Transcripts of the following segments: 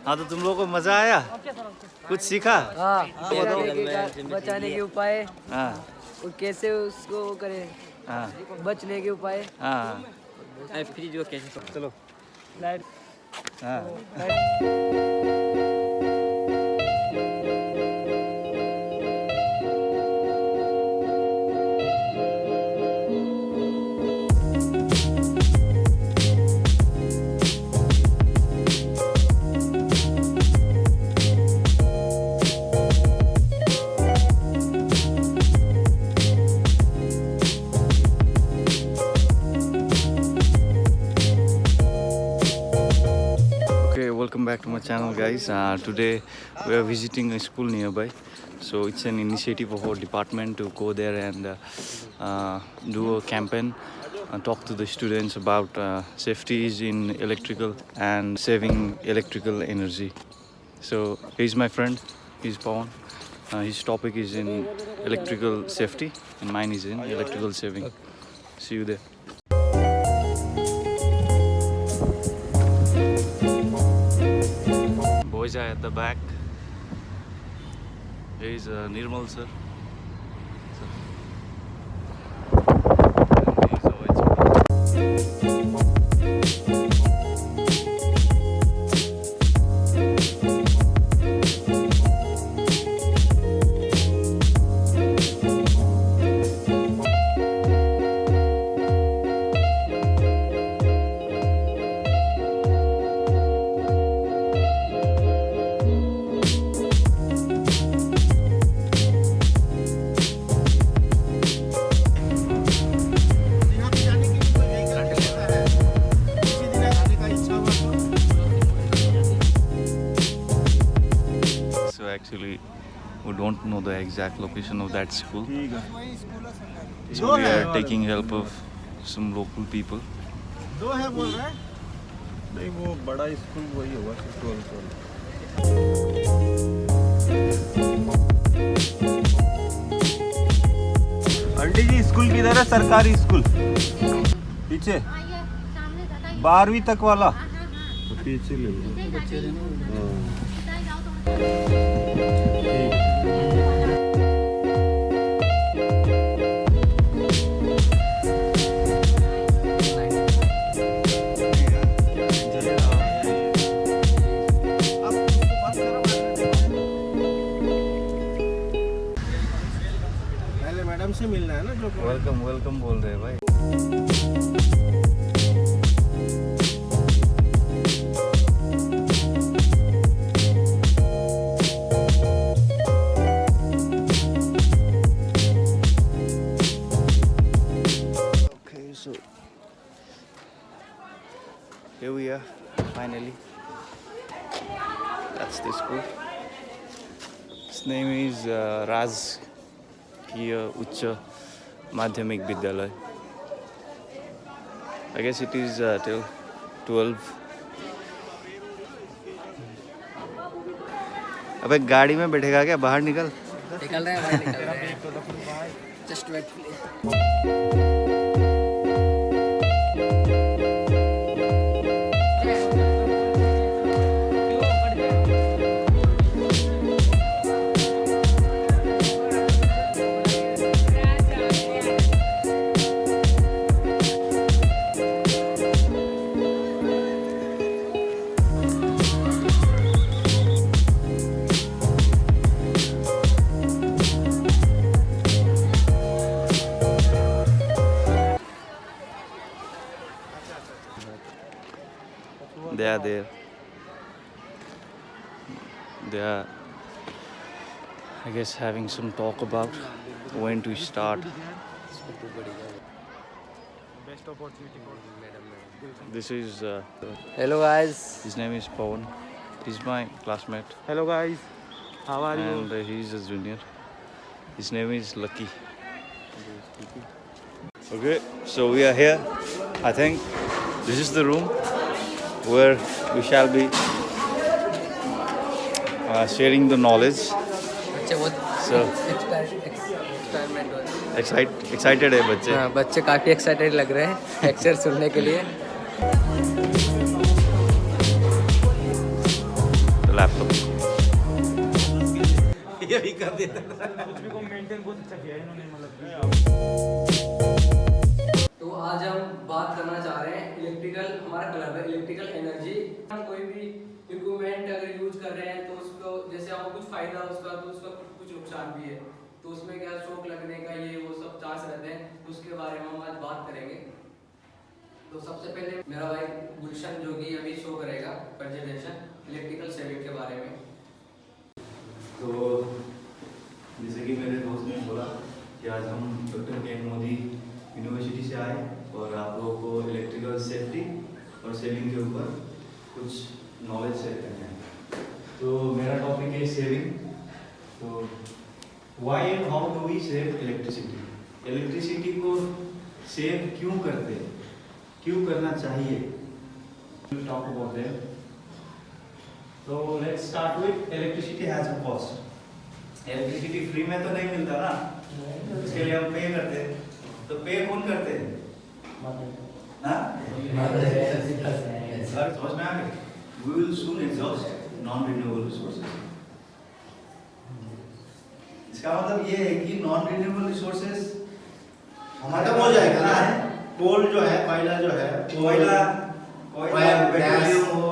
हाँ तो तुम लोगों को मजा आया, कुछ सीखा? हाँ, बचाने के उपाय, हाँ और कैसे उसको वो करें, हाँ बचने के उपाय। हाँ फ्रिज को कैसे, चलो लाइट, हाँ welcome back to my channel, guys. Today we are visiting a school nearby, so it's an initiative of our department to go there and do a campaign and talk to the students about safeties in electrical and saving electrical energy. So here's my friend, he's Pawan. His topic is in electrical safety and mine is in electrical saving. See you there. Boys are at the back. There is Nirmal sir. Actually, we don't know the exact location of that school, so we are taking help of some local people. दो है बोल रहे हैं? नहीं वो बड़ा school वही होगा, आंटी जी स्कूल किधर है? सरकारी स्कूल पीछे 12वीं तक वाला तो पीछे ले लो। पहले मैडम से मिलना है ना, जो वेलकम वेलकम बोल रहे हैं भाई। So here we are, finally. That's the school. Its name is Rajkiya Ucha Madhyamik Vidyalaya. I guess it is till 12. अबे गाड़ी में बैठेगा क्या? बाहर निकल। निकल रहे हैं। Just wait. They are there. They are, I guess, having some talk about when to start. Best opportunity for This is hello guys, his name is Pawan. He's my classmate hello guys, how are you? and he's a junior. His name is Lucky. Okay, so we are here. I think this is the room where we shall be sharing the knowledge. बच्चे बहुत So excited है बच्चे. हाँ, बच्चे काफ़ी excited लग रहे हैं लेक्चर सुनने के लिए। लैपटॉप ये भी कर देता तो आज हम बात करना चाह रहे हैं इलेक्ट्रिकल, हमारा क्लब है इलेक्ट्रिकल एनर्जी। हम कोई भी इक्विपमेंट अगर यूज कर रहे हैं तो उसको जैसे आपको कुछ फायदा उसका तो उसका कुछ नुकसान भी है, तो उसमें क्या शॉक लगने का ये वो सब चांस रहते हैं, तो उसके बारे में हम आज बात करेंगे। तो सबसे पहले मेरा भाई गुलशन जो कि अभी शो करेगा प्रेजेंटेशन इलेक्ट्रिकल सेविंग के बारे में। तो जैसे कि मेरे दोस्त ने बोला कि आज हम डॉक्टर के मोदी यूनिवर्सिटी से आए और आप लोगों को इलेक्ट्रिकल सेफ्टी और सेविंग के ऊपर कुछ नॉलेज शेयर करना है। तो मेरा टॉपिक है सेविंग। तो why and how do we save electricity, electricity को सेव क्यों करते हैं, क्यों करना चाहिए, टॉक अबाउट दैट। तो let's start with electricity has a cost. Electricity free में तो नहीं मिलता ना, उसके लिए हम पे करते हैं। तो पे कौन करते हैं? हाँ? समझ में आ गया? We will soon exhaust non-renewable resources. इसका मतलब ये है कि non-renewable resources खत्म हो जाएगा ना। कोल जो है, कोयला जो है, कोयला, पेट्रोलियम हो,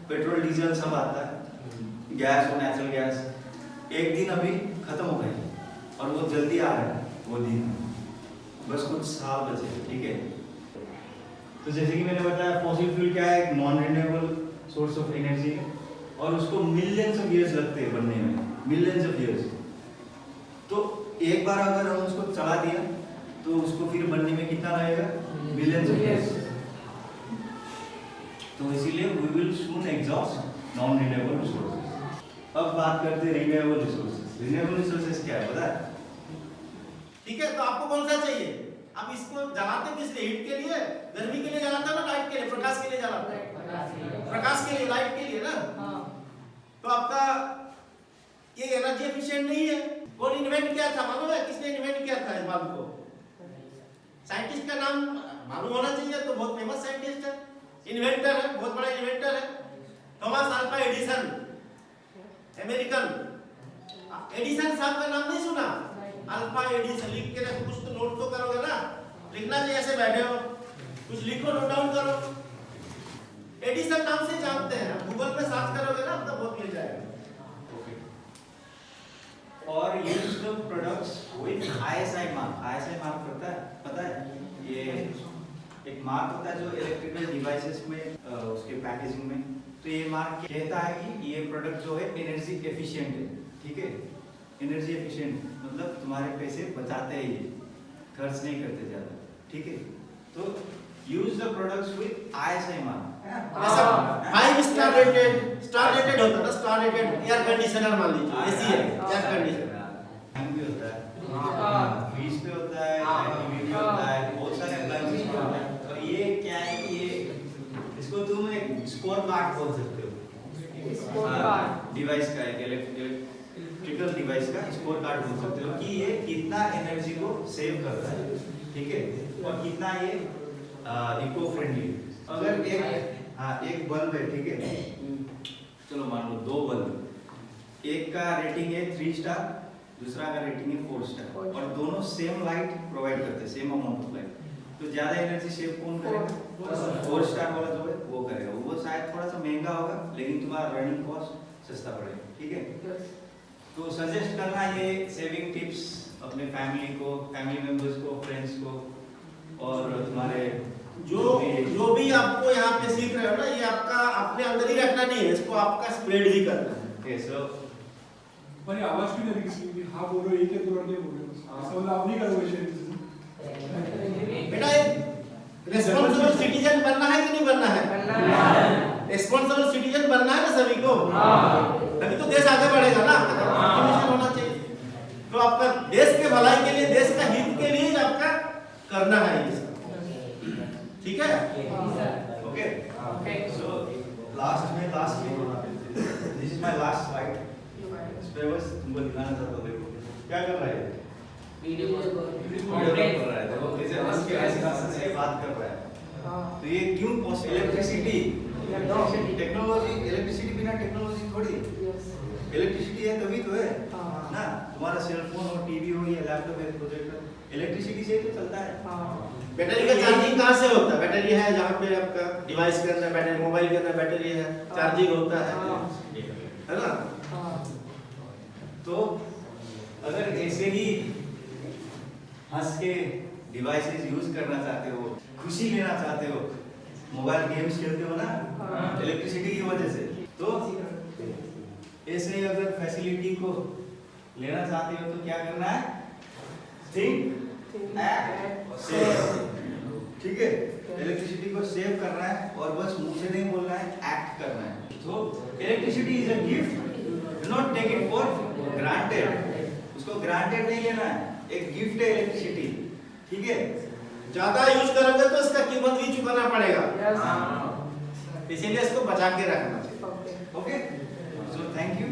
पेट्रोल डीजल सब आता है, गैस और नेचुरल गैस एक दिन अभी खत्म हो गए और वो जल्दी आ रहा है वो दिन, बस कुछ साल बचे, ठीक है। तो जैसे कि मैंने बताया फॉसिल फ्यूल क्या है, एक non renewable source of energy है और उसको मिलियंस ऑफ ईयर्स लगते हैं बनने में, मिलियंस ऑफ ईयर्स। तो एक बार अगर हम उसको चला दिया तो उसको फिर बनने में कितना लगेगा? Millions of years. तो इसीलिए we will soon exhaust non renewable resources. अब बात करते हैं रिन्यूएबल रिसोर्सेज। रिन्यूएबल रिसोर्सेज क्या है पता है? ठीक है, तो आपको कौन सा चाहिए? आप इसको जलाते किस लिए? हीट के लिए, गर्मी के लिए जलाता ना, लाइट के लिए, प्रकाश के लिए जलाता है? प्रकाश के लिए, लाइट के लिए ना। तो आपका ये एनर्जी एफिशिएंट नहीं है। कौन इन्वेंट किया था मालूम है? किसने इन्वेंट किया था इस बात को? साइंटिस्ट का नाम मालूम होना चाहिए। तो बहुत फेमस साइंटिस्ट है, इन्वेंटर है, बहुत बड़ा इन्वेंटर है, Thomas Alva Edison, American. Edison साहब का नाम नहीं सुना? अल्फा एडिसन लिख के रखो, कुछ तो नोट तो करोगे ना, लिखना चाहिए। ऐसे बैठे हो, कुछ लिखो, नोट डाउन करो। एडिसन नाम से जानते हैं, गूगल पे सर्च करोगे ना तो बहुत मिल जाएगा। और use the products with ISI mark. ISI mark पता है? ये एक मार्क होता है जो इलेक्ट्रिकल डिवाइसेस में उसके पैकेजिंग में, तो ये मार्क कहता है कि ये प्रोडक्ट जो है एनर्जी एफिशिएंट है, ठीक है। एनर्जी एफिशिएंट मतलब तुम्हारे पैसे बचाते हैं, ये खर्च नहीं करते ज़्यादा, ठीक है। तो use the products with ISI mark. ऐसा 5 स्टार रेटेड होता है ना, स्टार रेटेड एयर कंडीशनर मान लीजिए, एसी है, एयर कंडीशनर फैन भी होता है, फ्रिज पे होता है, टीवी भी होता है, बहुत सारे अप्लायंसेस में होता है। और ये क्या है कि ये इसको तुम एक स्कोर कार्ड बोल सकते हो, डिवाइस का, एक इलेक्ट्रिकल डिवाइस का स्कोर कार्ड बोल सकते हो कि ये कितना एनर्जी को सेव करता है, ठीक है, और कितना ये इको फ्रेंडली। अगर एक बल्ब है, ठीक है, चलो मान लो 2 बल्ब, एक का रेटिंग है 3 स्टार, दूसरा का रेटिंग है 4 स्टार, और दोनों सेम लाइट प्रोवाइड करते हैं, सेम अमाउंट ऑफ लाइट। तो ज्यादा एनर्जी सेव कौन करेगा? 4 स्टार वाला जो है वो करेगा। वो शायद थोड़ा सा महंगा होगा लेकिन तुम्हारा रनिंग कॉस्ट सस्ता पड़ेगा, ठीक है। तो सजेस्ट करना ये सेविंग टिप्स अपने फैमिली को, फैमिली मेंबर्स को, फ्रेंड्स को, और तुम्हारे जो भी आपको यहाँ पे सीख रहे हो ना, ये आपका अपने अंदर ही रखना नहीं है, इसको आपका स्प्रेड भी करना है। सो भाई आवाज क्यों नहीं किसी की? हाँ बोलो, एक है तुरंत नहीं बोलो, ऐसा मतलब आप नहीं करोगे शेयर। बेटा एक रिस्पांसिबल सिटीजन बनना है कि नहीं बनना है? रिस्पांसिबल सिटीजन बनना है ना सभी को, तभी तो देश आगे बढ़ेगा ना। कंट्रीब्यूशन होना चाहिए। तो आपका देश के भलाई के लिए, देश का हित के लिए आपका करना है ये, ठीक है? ओके, सो लास्ट में this is my last slide. इस पे बस तुमको दिखाना चाहता हूँ, देखो क्या कर रहा है, वीडियो कर रहा है, देखो ऐसे बात कर रहा है। तो ये क्यों इलेक्ट्रिसिटी टेक्नोलॉजी, इलेक्ट्रिसिटी बिना टेक्नोलॉजी थोड़ी है। इलेक्ट्रिसिटी है तभी तो है ना। तुम्हारा सेलफोन हो, टीवी हो या लैपटॉप है, प्रोजेक्टर, इलेक्ट्रिसिटी से ही तो चलता है। बैटरी का चार्जिंग कहाँ से होता है? बैटरी है जहाँ पे आपका डिवाइस के अंदर बैटरी, मोबाइल के अंदर बैटरी है, चार्जिंग होता है ना। तो अगर ऐसे ही हंस के डिवाइसेस यूज करना चाहते हो, खुशी लेना चाहते हो, मोबाइल गेम्स खेलते हो ना इलेक्ट्रिसिटी की वजह से, तो ऐसे ही अगर फैसिलिटी को लेना चाहते हो तो क्या करना है? Think, act, save. ठीक है, इलेक्ट्रिसिटी को सेव करना है और बस मुंह से नहीं बोलना है, एक्ट करना है। तो electricity is a gift, do not take it for granted. उसको ग्रांटेड नहीं लेना है, एक गिफ्ट है इलेक्ट्रिसिटी। ठीक है, ज्यादा यूज करोगे तो इसका कीमत भी चुकाना पड़ेगा, इसीलिए इसको बचा के रखना चाहिए। Okay, so thank you.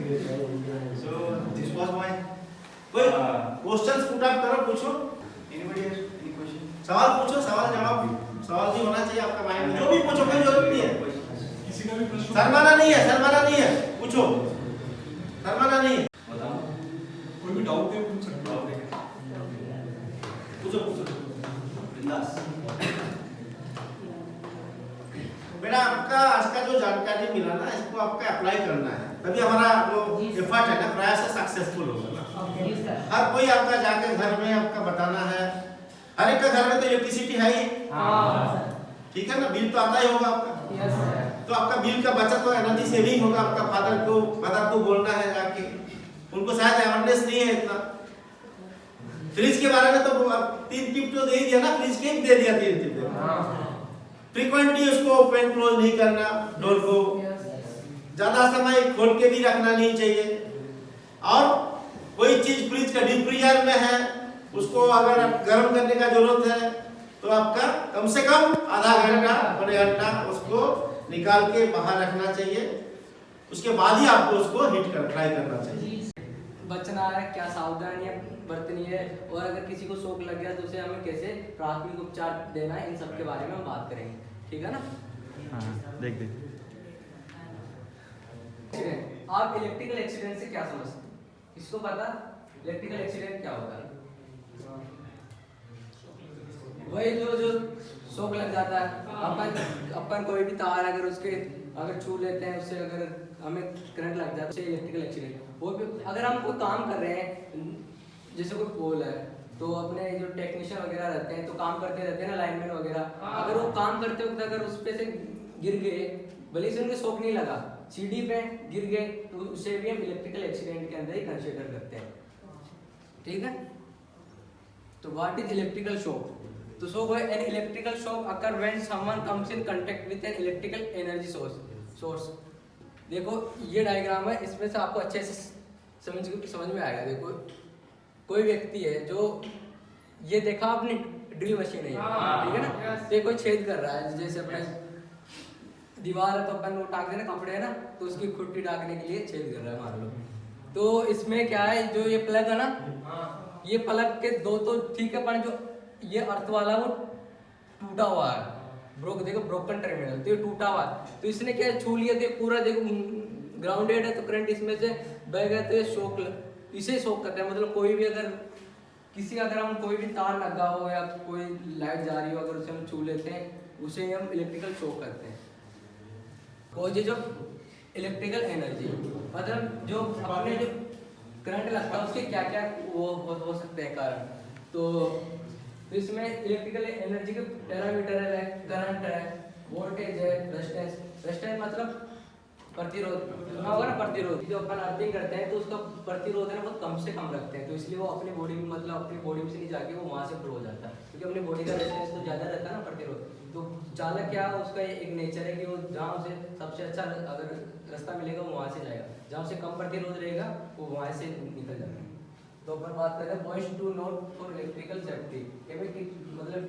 So this was my कोई क्वेश्चंस पुट अप करो, पूछो। Anybody has any question? सवाल पूछो, सवाल जवाब, सवाल भी होना चाहिए आपका माइंड में। जो भी पूछो, कोई जरूरत नहीं है, किसी का भी प्रश्न शर्माना नहीं है, शर्माना नहीं है, पूछो, शर्माना नहीं है। बताओ, कोई भी डाउट है पूछ सकते हो। पूछो पूछो। बिंदास। बेटा आपका आज का जो जानकारी मिला ना, इसको आपका अप्लाई करना है, तभी हमारा जो एफर्ट है ना, प्रयास है, सक्सेसफुल होगा ना। हर कोई आपका जाकर घर में आपका बताना है। हर एक का घर में तो इलेक्ट्रिसिटी है ही, ठीक है ना, बिल तो आता ही होगा आपका। तो आपका बिल का बचत हो, एनर्जी सेविंग होगा। आपका फादर को, मदर को बोलना है जाके, उनको शायद अवेयरनेस नहीं है इतना। फ्रिज के बारे में तो 3 टिप तो दे ही दिया ना, फ्रिज के दे दिया 3 टिप। फ्रीक्वेंटली उसको ओपन क्लोज नहीं करना, डोर को ज्यादा समय खोल के भी रखना नहीं चाहिए। और कोई चीज फ्रिज का डीप फ्रीजर में है, उसको अगर गर्म करने का जरूरत है तो आपका कम से कम आधा घंटा, पौने घंटा उसको निकाल के बाहर रखना चाहिए। उसके बाद ही आपको उसको हीट कर ट्राई करना चाहिए। बचना है, क्या सावधानियां बरतनी है, और अगर किसी को शौक लग गया तो उसे हमें कैसे प्राथमिक उपचार देना है, इन सब के बारे में हम बात करेंगे। ठीक है ना। देख एक्सीडेंट, आप इलेक्ट्रिकल एक्सीडेंट से क्या समझते हैं? किसको पता इलेक्ट्रिकल एक्सीडेंट क्या होता है? वही जो शॉक लग जाता है, अपन कोई भी तार अगर उसके अगर छू लेते हैं, उससे अगर हमें करंट लग जाता है, इलेक्ट्रिकल एक्सीडेंट। वो भी अगर हम कोई काम कर रहे हैं, जैसे कोई पोल है, तो अपने जो टेक्नीशियन वगैरह रहते हैं तो काम करते रहते हैं ना, लाइनमैन वगैरह, अगर वो काम करते वक्त अगर उस पे से गिर गए, भले से उनको शॉक नहीं लगा, सीढ़ी पे गिर गए, तो उसे भी हम इलेक्ट्रिकल एक्सीडेंट के अंदर ही कंसीडर करते हैं। ठीक है, तो व्हाट इज इलेक्ट्रिकल शॉक? तो शॉक है an electrical shock occur when someone comes in contact with an electrical energy source. देखो ये डायग्राम है, इसमें से आपको अच्छे से समझ में आएगा। देखो कोई व्यक्ति है जो ये देखा आपने ड्रिल मशीन है, ठीक है ना, तो कोई छेद कर रहा है, जैसे अपने दीवार है तो अपन वो टाक देना कपड़े है ना, तो उसकी खुट्टी टाकने के लिए छेद कर रहा है मान लो। तो इसमें क्या है, जो ये प्लग है ना, ये प्लग के दो तो ठीक है, पर जो ये अर्थ वाला वो टूटा हुआ है, देखो ब्रोकन टर्मिनल, तो ये टूटा हुआ है। तो इसने क्या छू लिया, तो पूरा देखो ग्राउंडेड है, तो करंट इसमें से बह गया, तो ये शॉक, इसे शॉक करता है। मतलब कोई भी अगर हम कोई भी तार लगा हो या कोई लाइट जा रही हो, अगर उसे हम छू लेते हैं, उसे हम इलेक्ट्रिकल शॉक करते हैं। और ये जो इलेक्ट्रिकल एनर्जी, मतलब जो अपने जो करंट लगता है उसके क्या क्या वो हो सकते हैं कारण। तो इसमें इलेक्ट्रिकल एनर्जी के पैरामीटर है, करंट है, वोल्टेज है, रेजिस्टेंस मतलब प्रतिरोध होगा ना, प्रतिरोध। जो अपन अर्थिंग करते हैं तो उसका प्रतिरोध है ना बहुत कम से कम रखते हैं, तो इसलिए वो अपनी बॉडी में, मतलब अपनी बॉडी में से नहीं जाके वो वहाँ से फ्लो हो जाता है, क्योंकि अपनी बॉडी का रेजिस्टेंस तो ज़्यादा रहता है ना, प्रतिरोध। तो चालक क्या उसका एक नेचर है कि वो जहाँ उसे सबसे अच्छा अगर रास्ता मिलेगा वो वहाँ से जाएगा, जहाँ उसे कम प्रतिरोध रहेगा वो वहाँ से निकल जाएगा। तो अपन बात करें point two note for electrical safety, मतलब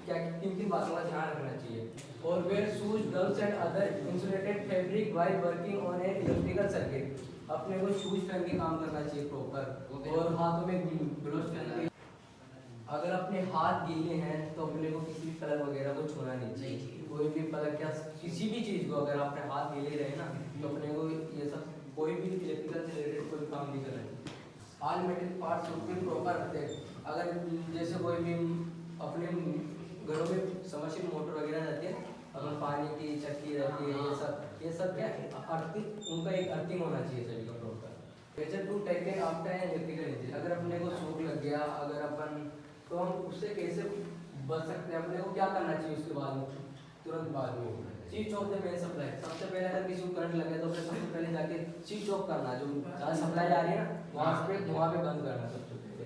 क्या किन किन बातों का ध्यान रखना चाहिए। और wear shoes, gloves and other insulated fabric while working on a electrical circuit. अपने को शूज पहन के काम करना चाहिए प्रॉपर, और हाथों में ग्लव्स पहन के। अगर अपने हाथ गीले हैं तो अपने को किसी भी कलर वगैरह को छूना नहीं चाहिए। कोई भी मतलब क्या किसी भी चीज़ को अगर आपने हाथ गीले रहे ना तो अपने को ये सब कोई भी इलेक्ट्रिकल से रिलेटेड कोई काम नहीं करना चाहिए। ऑल मेटल पार्ट्स उसके प्रॉपर रखते हैं। अगर जैसे कोई भी अपने घरों में समरसीबल मोटर वगैरह रहती है, अगर पानी की चक्की रहती है, ये सब क्या अर्थिंग, उनका एक अर्थिंग होना चाहिए सभी का proper. Pressure to take care after an electrical injury. अगर अपने को शॉक लग गया अगर अपन, तो हम उससे कैसे बच सकते हैं, अपने को क्या करना चाहिए उसके बाद में, तुरंत बाद में switch off the main supply. सबसे पहले अगर किसी को करंट लगे तो अपने सबसे पहले जाके स्विच ऑफ करना, जो ज़्यादा सप्लाई आ रही है ना वहाँ पे बंद करना सबसे पहले।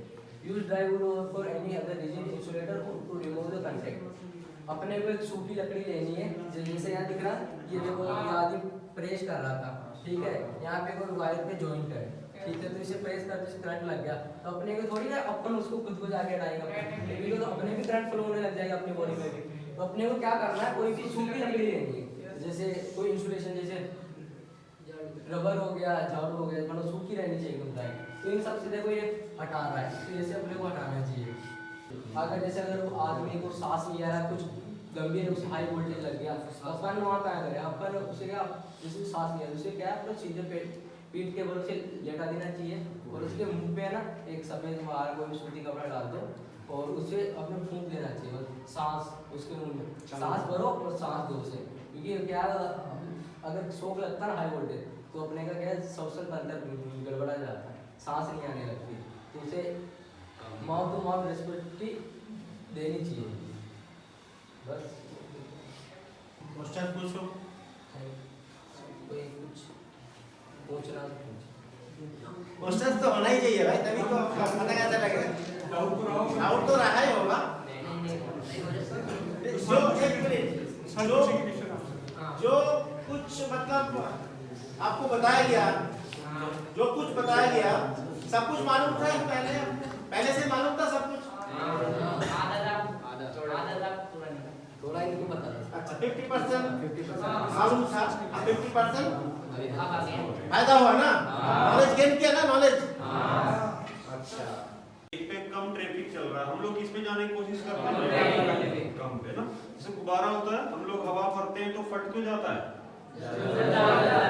Use dry wood for any other rigid insulator to remove the contact. अपने को एक सूखी लकड़ी लेनी है, जैसे यहाँ दिख रहा ये देखो, ये आदमी प्रेस कर रहा था, ठीक है, यहाँ पे कोई वायर पे जॉइंट है, ठीक है, तो इसे प्रेस करते से करंट लग गया तो अपने को थोड़ी ना अपन उसको खुद को जाके हटाएगा, तो अपने भी करंट फ्लो होने लग जाएगा अपनी बॉडी में भी। तो अपने को क्या करना है, कोई भी सूखी लकड़ी लेनी है, जैसे कोई इंसुलेशन, जैसे रबर हो गया, झाड़ू हो गया, मतलब सूखी रहनी चाहिए एकदम ड्राई। तो इन सबसे देखो ये हटा रहा है, तो जैसे अपने को हटाना चाहिए। अगर वो आदमी को सांस नहीं आ रहा, कुछ गंभीर उसे हाई वोल्टेज लग गया, तो अपन वहाँ क्या करें, अपन उसे क्या, जैसे सांस नहीं आ रहा उसे क्या है, अपना सीधे पीठ के बल से लेटा देना चाहिए और उसके मुंह पे है ना एक सफेद वार कोई सूती कपड़ा डाल दो और उसे अपने फूंक देना चाहिए और सांस उसके मुंह में सांस भरो और सांस दो उसे, क्योंकि क्या अगर शॉक लगता है ना हाई वोल्टेज तो अपने का क्या है, श्वसन तंत्र गड़बड़ा जाता है, सांस नहीं आने लगती, तो उसे माउथ टू माउथ रेस्पिरेटरी देनी चाहिए। बस क्वेश्चन पूछो। कोई कुछ पूछना क्वेश्चन तो होना ही चाहिए भाई, तभी तो आपका पता कैसा लगेगा। डाउट तो रहा ही होगा। जो एक मिनट, जो कुछ मतलब आपको बताया गया, जो कुछ बताया गया सब कुछ मालूम था पहले से मालूम था सब कुछ? थोड़ा इनको बता दो। अच्छा 50% मालूम था, 50% फायदा हुआ ना, नॉलेज गेन किया ना, नॉलेज। अच्छा, एक पे कम ट्रैफिक चल रहा है, हम लोग इसमें जाने की कोशिश करते हैं कम पे ना, जैसे गुब्बारा होता है, हम लोग हवा भरते हैं तो फट क्यों जाता है,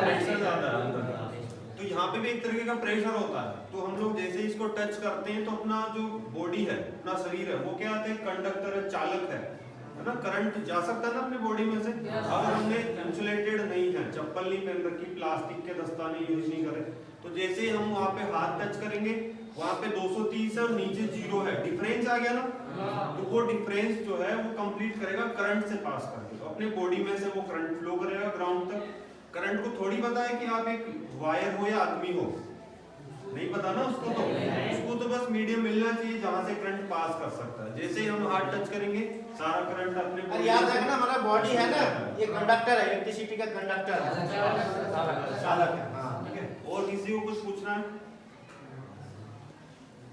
प्रेशर ज्यादा है अंदर। तो यहाँ पे भी एक तरीके का प्रेशर होता है, तो हम लोग जैसे इसको टच करते हैं तो अपना जो बॉडी है, अपना शरीर है, वो क्या आते हैं, कंडक्टर है, चालक है ना, करंट जा सकता है ना अपने बॉडी में से। अगर हमने इंसुलेटेड नहीं है, चप्पल नहीं पहन रखी, प्लास्टिक के दस्ताने यूज नहीं करे, तो जैसे हम वहाँ पे हाथ टच करेंगे वहाँ पे 230 है और नीचे 0 है, डिफरेंस आ गया ना, तो वो डिफरेंस जो है वो कंप्लीट करेगा करंट से पास करके, तो अपने बॉडी में से वो करंट फ्लो करेगा ग्राउंड तक। करंट को थोड़ी पता है कि आप एक वायर हो या आदमी हो, नहीं पता ना उसको तो बस मीडियम मिलना चाहिए जहाँ से करंट पास कर सकता है। जैसे ही हम हाथ टच करेंगे सारा करंट अपने अरे याद रखना, हमारा बॉडी है ना, ये कंडक्टर है, इलेक्ट्रिसिटी का कंडक्टर है, चालक है। हाँ ठीक है। और किसी को कुछ पूछना है?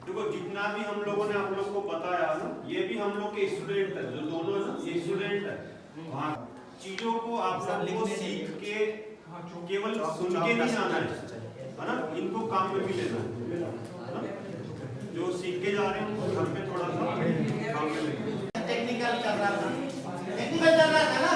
देखो जितना भी हम लोगों ने आप लोग को बताया ना, ये भी हम लोग के स्टूडेंट है, जो दोनों है ना ये स्टूडेंट है। वहाँ चीजों को आप लोग को सीख के केवल सुन के नहीं जाना है ना, इनको काम में भी लेना है ना, जो सीख के जा रहे हैं घर पे थोड़ा सा काम में लेंगे। टेक्निकल चल रहा था, टेक्निकल चल रहा था ना।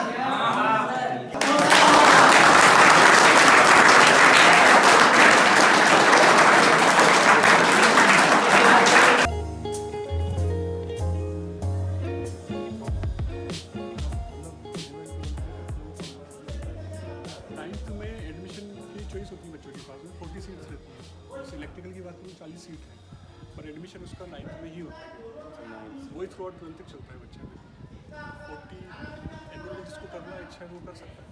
नाइन्थ में एडमिशन की चॉइस होती है बच्चों के पास में, 40 सीट्स रहती हैं। इस इलेक्ट्रिकल की बात करूँ 40 सीट है, पर एडमिशन उसका 9th में ही होता है, वही थ्रू आउट 12 तक चलता है बच्चे में। 40 एनरोल जिसको करना इच्छा है वो कर सकता है,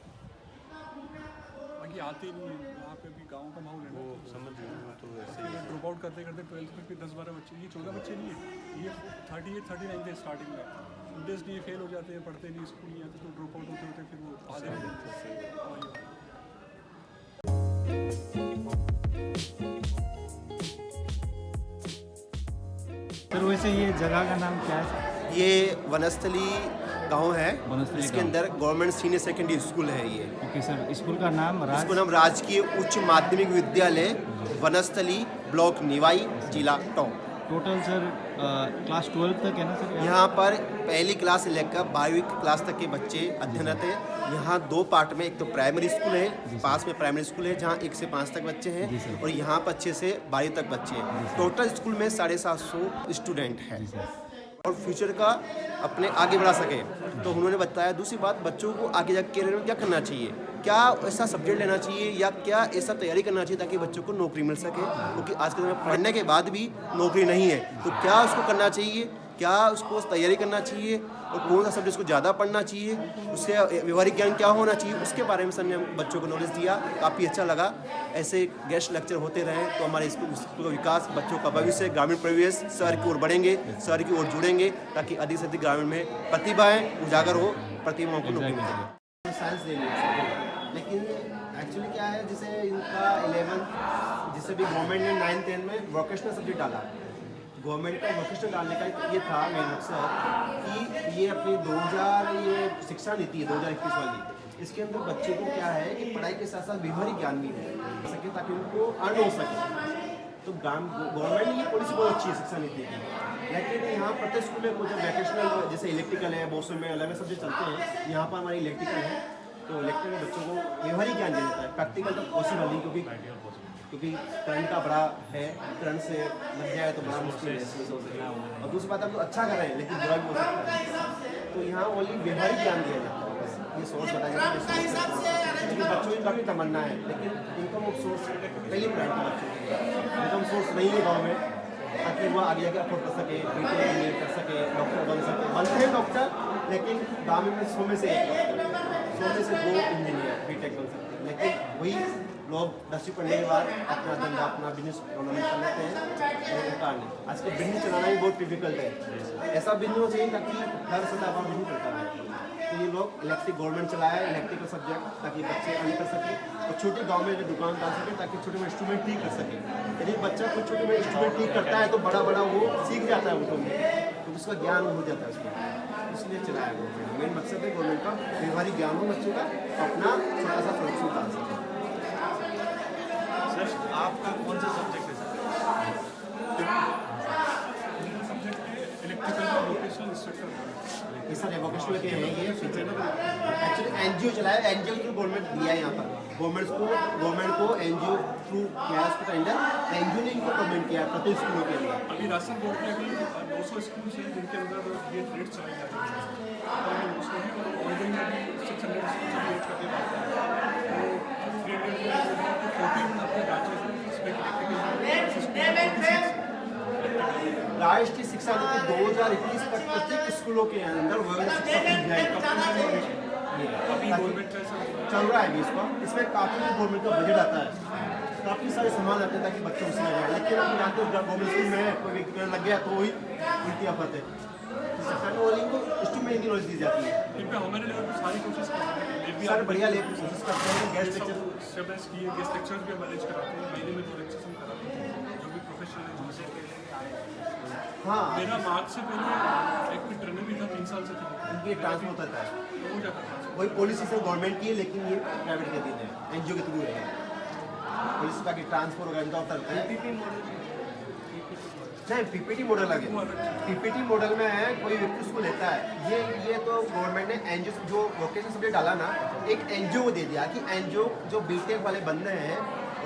बाकी आते नहीं है। वहाँ पे अभी गाँव का माहौल है ना, तो समझ तो ऐसे ही ड्रॉप आउट करते करते 12th में फिर 10-12 बच्चे, ये 14 बच्चे नहीं है, ये 38-39 थे स्टार्टिंग में। इंटरेस्ट नहीं, फेल हो जाते हैं, पढ़ते नहीं, स्कूल नहीं आते, तो ड्रॉप आउट होते होते फिर वो आधे हो जाते हैं। सर वैसे ये जगह का नाम क्या है? ये वनस्थली गांव है, वनस्थली इसके गाँव। अंदर गवर्नमेंट सीनियर सेकेंडरी स्कूल है ये। ओके सर, स्कूल का नाम इसको नाम राजकीय उच्च माध्यमिक विद्यालय वनस्थली, ब्लॉक निवाई, जिला टोंक। टोटल सर क्लास 12 तक है ना सर? यहाँ पर पहली क्लास से लेकर 12वीं क्लास तक के बच्चे अध्ययनरत हैं। यहाँ दो पार्ट में, एक तो प्राइमरी स्कूल है, पास में प्राइमरी स्कूल है जहाँ 1 से 5 तक बच्चे हैं, और यहाँ पर 6 से 12 तक बच्चे हैं। टोटल स्कूल में 750 स्टूडेंट हैं और फ्यूचर का अपने आगे बढ़ा सके। तो उन्होंने बताया दूसरी बात, बच्चों को आगे जाकर करियर में क्या करना चाहिए, क्या ऐसा सब्जेक्ट लेना चाहिए या क्या ऐसा तैयारी करना चाहिए ताकि बच्चों को नौकरी मिल सके, क्योंकि आज के समय पढ़ने के बाद भी नौकरी नहीं है। तो क्या उसको करना चाहिए, क्या उसको तैयारी करना चाहिए और कौन सा सब्जेक्ट उसको ज़्यादा पढ़ना चाहिए, उससे व्यवहारिक ज्ञान क्या होना चाहिए, उसके बारे में सर ने बच्चों को नॉलेज दिया। काफ़ी अच्छा लगा। ऐसे गेस्ट लेक्चर होते रहें तो हमारे स्कूल का विकास, बच्चों का भविष्य, ग्रामीण परिवेश शहर की ओर बढ़ेंगे, शहर की ओर जुड़ेंगे, ताकि अधिक से अधिक ग्रामीण में प्रतिभाएँ उजागर हो, प्रतिभाओं को नौकरी मिले। साइंस ले लिया, लेकिन एक्चुअली क्या है, जैसे इनका 11th जिसे भी गवर्नमेंट ने 9th 10th में वोकेशनल सब्जेक्ट डाला। गवर्नमेंट का वोकेशनल डालने का ये था मेन मकसद कि ये अपनी 2000 ये शिक्षा नीति है 2021 वाली, इसके अंदर बच्चे को क्या है कि पढ़ाई के साथ साथ व्यवहारिक ज्ञान भी हो सके ताकि उनको अर्न हो सके। तो गवर्नमेंट की ये पॉलिसी बहुत अच्छी है शिक्षा नीति की, लेकिन यहाँ प्रत्येक स्कूल में कुछ वोकेशनल जैसे इलेक्ट्रिकल है, बहुत में अलग अलग सब्जेक्ट चलते हैं। यहाँ पर हमारी इलेक्ट्रिकल है, तो इलेक्ट्रिकल में बच्चों को व्यवहारिक ज्ञान दे देता है। प्रैक्टिकल तो पॉसिबल नहीं, क्योंकि करंट का बड़ा है, करंट से लग जाए तो बड़ा मुश्किल है। और दूसरी बात, हम तो अच्छा कर रहे हैं लेकिन बुरा भी हो सकता है। तो यहाँ ओनली व्यवहारिक ज्ञान दिया जाता है, बस ये सोर्स बताया जाता है। लेकिन बच्चों की काफ़ी तमन्ना है, लेकिन इनकम सोर्स पहली प्राइवेट का बच्चों की इनकम सोर्स नहीं है गाँव में, ताकि वो आगे जाके अफोर्ड कर सके, बीटेक इंजीनियर कर सके, डॉक्टर बन सके। बनते हैं डॉक्टर, लेकिन गाँव में 100 में से 1 डॉक्टर, 100 में से 2 इंजीनियर बीटेक बन सकते हैं। लेकिन वही लोग 10वीं पढ़ने के बाद अपना धंधा, अपना बिजनेस डेवलपमेंट कर लेते हैं। आजकल बिजनेस चलाना भी बहुत डिफिकल्ट है। ऐसा बिजनेस होना चाहिए ताकि हर सदा अपना बिजनेस चलता है। तो ये लोग इलेक्ट्रिक गवर्नमेंट चलाया है, इलेक्ट्रिकल सब्जेक्ट, ताकि बच्चे अर्न कर सके और छोटे गांव में जो दुकान डाल सके ताकि छोटे में इंस्ट्रूमेंट ठीक कर सके। यदि बच्चा कुछ छोटे में इंस्ट्रूमेंट ठीक करता है तो बड़ा बड़ा वो सीख जाता है उनको, तो उसका ज्ञान हो जाता है उसको, इसलिए चलाया गवर्नमेंट। मेन मकसद है गवर्नमेंट का व्यवहारिक ज्ञान हो बच्चों का, अपना छोटा सा प्रोडक्शन डाल सके। सर आपका कौन सा सब्जेक्ट है सब्जेक्ट है इलेक्ट्रिकल का वोकेशनल इंस्ट्रक्टर। ये सारे वोकेशनल के हैं, ये एक्चुअली एनजीओ चलाया, एनजीओ थ्रू गवर्नमेंट दिया है। यहाँ पर गवर्नमेंट को एनजीओ थ्रू किया है इसको टेंडर, एनजीओ ने इनको कमेंट किया प्रत्येक स्कूलों के लिए। अभी राजस्थान बोर्ड के अभी 200 स्कूल हैं जिनके अंदर ये ट्रेड चलाई जा रही है, और उसको भी ऑर्डरिंग में भी 600 स्कूल से रेट करके लाते हैं। तो ट्रेड में 14 अपने राज्य राष्ट्रीय शिक्षा नीति 2021 तक प्रत्येक स्कूलों के अंदर व्यवस्थित शिक्षा दी जाएगी। अभी गवर्नमेंट का चल रहा है अभी इसमें काफ़ी गवर्नमेंट का बजट आता है, काफ़ी सारे सामान आते हैं ताकि बच्चों को समझ आए। लेकिन अब यहाँ तो गवर्नमेंट स्कूल में कोई व्यक्ति लग गया तो वही उल्टी आफत है। सरकार को इंस्ट्रूमेंट की नॉलेज दी जाती है। क्योंकि हमारे लेवल पर सारी कोशिश करते हैं, सर बढ़िया कोशिश करते हैं। गेस्ट लेक्चर स्टेबलाइज किए, गेस्ट लेक्चर्स भी मैनेज कराते हैं, महीने में 2 लेक्चर्स हम कराते हैं जो भी प्रोफेशनल है जिनसे हाँ, मेरा मार्च से पहले एक ट्रेनर भी था 3 साल से था, उनकी ट्रांसफर होता था, तो हो जाता था। वही पॉलिसी से गवर्नमेंट की है, लेकिन ये प्राइवेट के अधीन है, एनजीओ के थ्रू है। पुलिस का ट्रांसफर होगा इनका होता है नहीं, पीपीटी मॉडल लगे। पीपीटी मॉडल में है, कोई व्यक्ति उसको लेता है। ये तो गवर्नमेंट ने एनजीओ जो वोकेशनल सब्जेक्ट डाला ना, एक एनजीओ को दे दिया कि एनजीओ जो बीटेक वाले बंदे हैं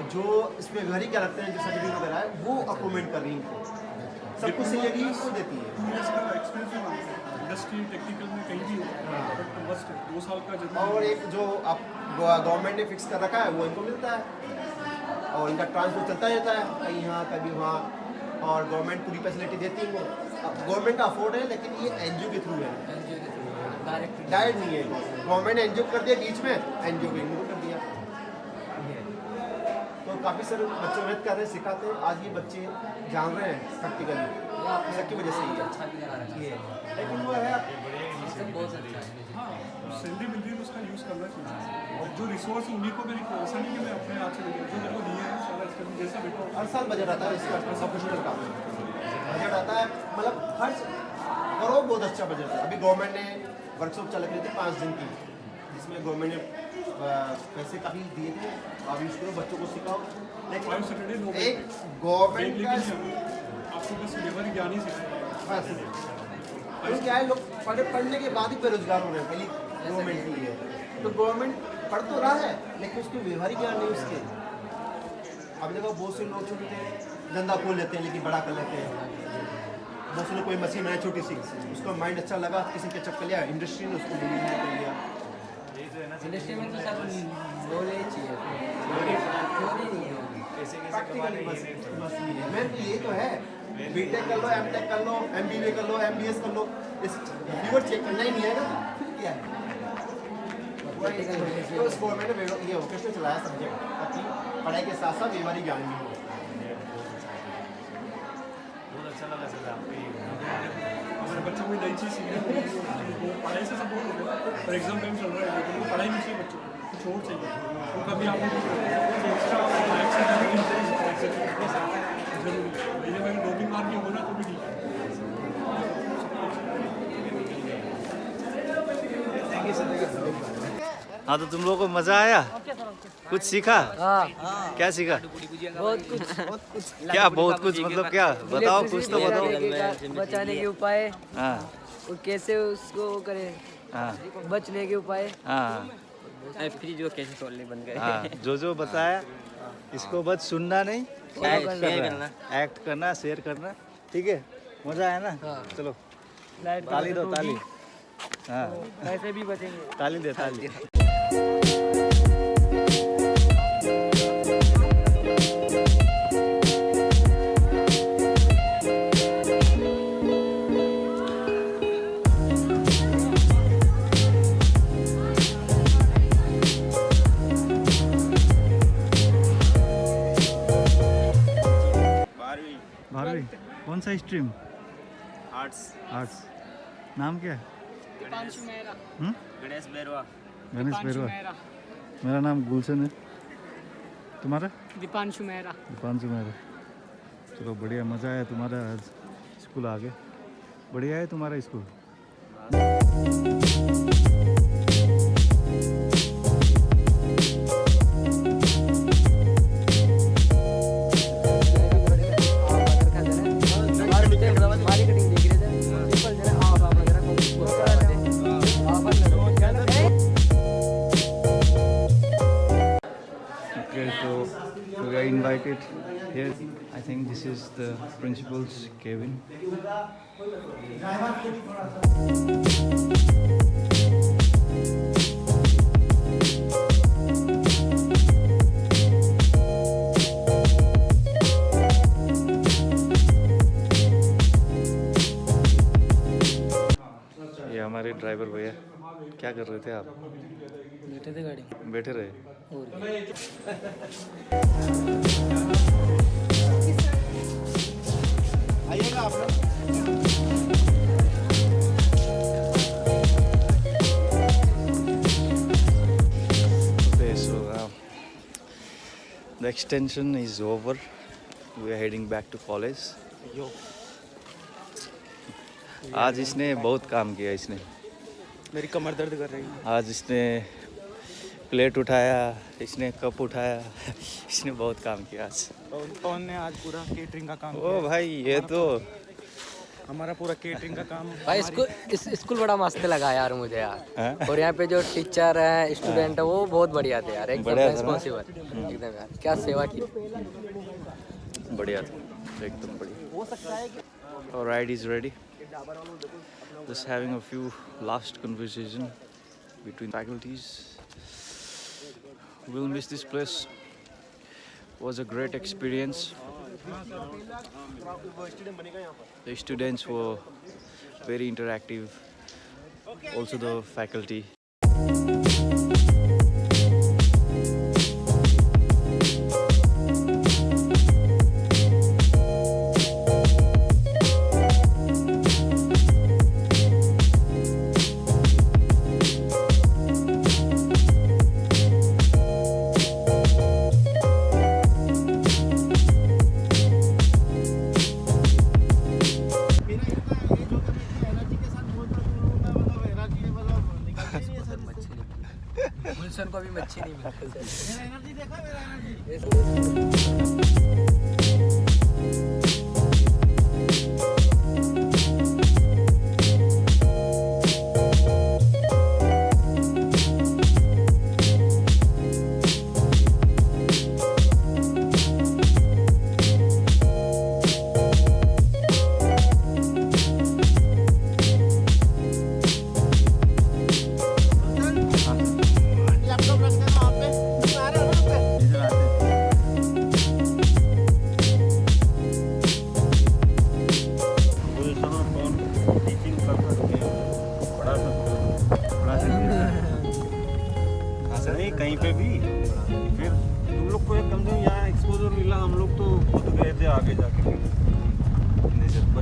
जो इसमें घर ही क्या रखते हैं, जो सर्टिफिकेट वगैरह है, वो अपॉइंटमेंट कर रही है, सब कुछ सही उसको देती है। 2 इयर्स का एक्सपीरियंस भी मांगते हैं, इंडस्ट्री टेक्निकल में कहीं भी हो, बट बस 2 साल का जब। और एक जो आप गवर्नमेंट ने फिक्स कर रखा है वो इनको मिलता है, और इनका ट्रांसपोर्ट चलता रहता है कहीं यहाँ कभी वहाँ, और गवर्नमेंट पूरी फैसिलिटी देती है। वो गवर्नमेंट का अफोर्ड है, लेकिन ये एनजीओ के थ्रू है, डायरेक्ट नहीं है। गवर्नमेंट ने एनजीओ कर दिया बीच में, एनजीओ को इनको कर दिया। तो काफ़ी सारे बच्चे मेहनत कर रहे हैं, सिखाते हैं। आज ये बच्चे जान रहे हैं प्रैक्टिकली, सबकी वजह से ही है। लेकिन वो है सैलरी मिल रही है, उसका यूज़ करना चाहिए। और जो रिसोर्स उन्हीं को मेरी ऐसा नहीं कि मैं अपने हाथ से लेके, जो मेरे को दिए हैं सारा इसका जैसा बेटा हर साल बजट आता है इसका, प्रोफेशनल का बजट आता है, मतलब खर्च करो, बहुत अच्छा बजट है। अभी गवर्नमेंट ने वर्कशॉप चला रही थी 5 दिन की, जिसमें गवर्नमेंट ने पैसे काफ़ी दिए थे, आप यूज़ करो, बच्चों को सिखाओ। लेकिन एक गवर्नमेंट का आपको बस व्यवहारिक ज्ञान ही सिखाया बस तो क्या है, लोग पढ़ने के बाद ही बेरोजगार हो रहे हैं पहली गवर्नमेंट के लिए। तो गवर्नमेंट पढ़ तो रहा है लेकिन उसको व्यवहारिक ज्ञान नहीं उसके। अब देखो बहुत से लोग छोटे धंधा खोल लेते हैं लेकिन बड़ा कर लेते हैं। बहुत से लोग कोई मशीन है छोटी सी, उसको माइंड अच्छा लगा, किसी के चक्कर लिया इंडस्ट्री ने उसको ले लिया। इंडस्ट्री में तो सब नॉलेज चाहिए, मैं तो यही तो है, बीटेक कर लो, एमटेक कर लो, एमबीए कर लो, एमबीएस कर लो, इस व्यूअर चेक करना ही नहीं है ना, फिर क्या है। तो इस गवर्नमेंट ने ये वोकेशनल चलाया सब्जेक्ट ताकि पढ़ाई के साथ साथ व्यवहारिक ज्ञान भी हो। बहुत अच्छा लगा सर आपको ये हमारे बच्चों को नई चीज़ सीखने को मिली। वो पढ़ाई से सब बहुत हो गया, पर एग्जाम टाइम चल रहा है लेकिन वो पढ़ाई नहीं चाहिए बच्चों को, कुछ और चाहिए। वो कभी आपने जरूरी महीने में 2-3 मार्क की होना तो भी ठीक है। हाँ तो तुम लोगों को मजा आया, कुछ सीखा? क्या सीखा? बहुत कुछ क्या बहुत कुछ मतलब क्या बताओ, कुछ तो बताओ। बचाने के उपाय हाँ और कैसे उसको करे, हाँ बचने के उपाय, हाँ फ्रिज को कैसे तोड़ने बन गए। हाँ, जो बताया इसको बस सुनना नहीं, एक्ट करना, शेयर करना, ठीक है। मजा आया ना? चलो ताली दो, ताली। हाँ पैसे भी बचेंगे। ताली दे, ताली। बारहवीं कौन सा स्ट्रीम? आर्ट्स। आर्ट्स। नाम क्या है? दीपांशु मेहरा। गणेश बेरवा। गणेश बेरवा। मेरा नाम गुलशन है। तुम्हारा? दीपांशु मेहरा। दीपांशु मेहरा। चलो बढ़िया, मज़ा आया तुम्हारा आज स्कूल आगे। बढ़िया है तुम्हारा school. Invited here. I think this is the principal's cabin. ये हमारे ड्राइवर भैया, क्या कर रहे थे आप? बैठे थे गाड़ी, बैठे रहे। आइएगा आप लोग। Okay, so the extension is over. We are heading back to college. आज इसने बहुत काम किया। इसने मेरी कमर दर्द कर रही है। आज इसने प्लेट उठाया, इसने कप उठाया, इसने बहुत काम किया आज। पवन ने आज पूरा केटरिंग का काम ओ भाई, ये तो हमारा पूरा केटरिंग का काम। भाई स्कूल बड़ा मस्त लगा यार मुझे यार। हाँ? और यहाँ पे जो टीचर है, स्टूडेंट है, वो बहुत बढ़िया थे यार, एकदम बढ़िया था ना? रिस्पॉन्सिबल, एकदम यार, क्या सेवा की। बढ़िया था, एकदम बढ़िया। Our ride is ready. Just having a few last conversation between faculties. We'll miss this place. Was a great experience. The students were very interactive. Also the faculty. गुलशन को अभी मच्छी नहीं मिली।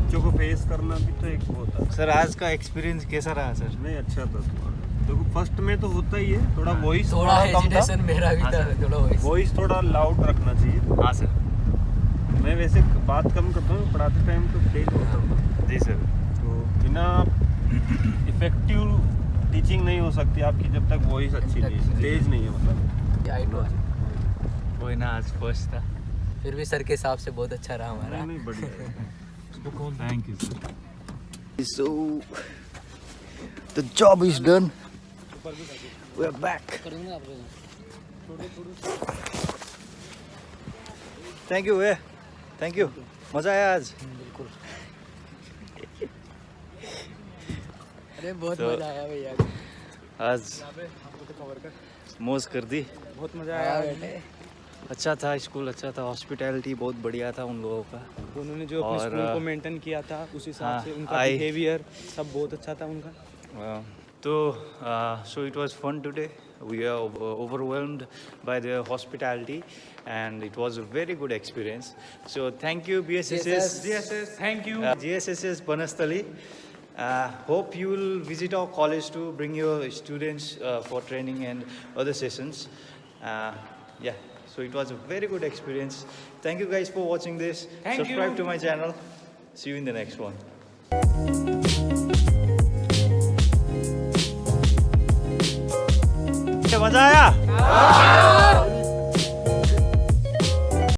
बच्चों को फेस करना भी तो एक होता है। सर आज का एक्सपीरियंस कैसा रहा सर? नहीं अच्छा था तुम्हारा। देखो फर्स्ट में तो होता ही है, थोड़ा वॉइस थोड़ा कम था, हेजिटेशन मेरा भी था, थोड़ा वॉइस थोड़ा लाउड रखना चाहिए। हाँ सर। मैं वैसे बात कम करता हूँ, पढ़ाते टाइम तो तेज होता हूँ। जी सर। तो बिना इफेक्टिव टीचिंग नहीं हो सकती आपकी जब तक वॉइस अच्छी नहीं है, तेज नहीं है मतलब। कोई ना आज फर्स्ट था। फिर भी सर के हिसाब से बहुत अच्छा रहा हमारा। नहीं बढ़िया है। Thank you sir. So the job is done. We are back. Thank you thank you. मजा आया आज? बिल्कुल। अरे बहुत तो- मजा आया भैया। आज मौज कर दी। बहुत मज़ा आया आया बेटे। अच्छा था स्कूल, अच्छा था, हॉस्पिटैलिटी बहुत बढ़िया था उन लोगों का। उन्होंने जो अपने और, स्कूल को मेंटेन किया था उस हिसाब हाँ, से उनका I- बिहेवियर सब बहुत अच्छा था उनका। So it was fun today. We are overwhelmed by the hospitality and it was a very good experience. So thank you BSSS. GSS, thank you. GSSS Banastali. Hope you will visit our college to bring your students for training and other sessions. Yeah, so it was a very good experience. Thank you guys for watching this. Subscribe to my channel. See you in the next one. मजा आया?